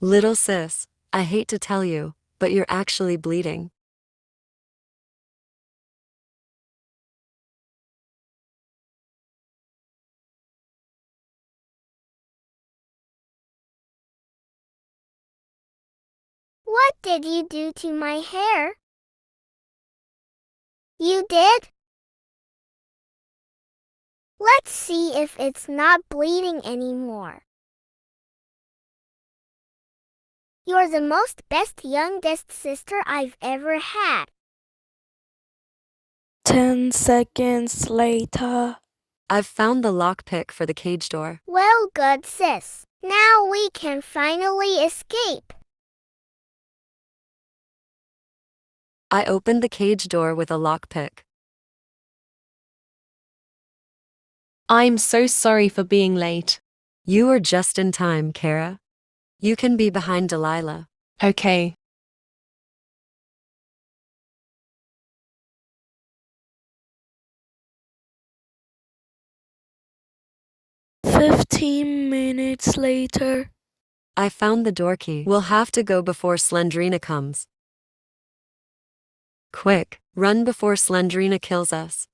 Little sis, I hate to tell you, but you're actually bleeding. What did you do to my hair? You did? Let's see if it's not bleeding anymore. You're the most best youngest sister I've ever had. 10 seconds later. I've found the lockpick for the cage door. Well, good sis. Now we can finally escape. I opened the cage door with a lockpick. I'm so sorry for being late. You were just in time, Kara. You can be behind Delilah. Okay. "15 minutes later." I found the door key. We'll have to go before Slendrina comes. Quick, run before Slendrina kills us.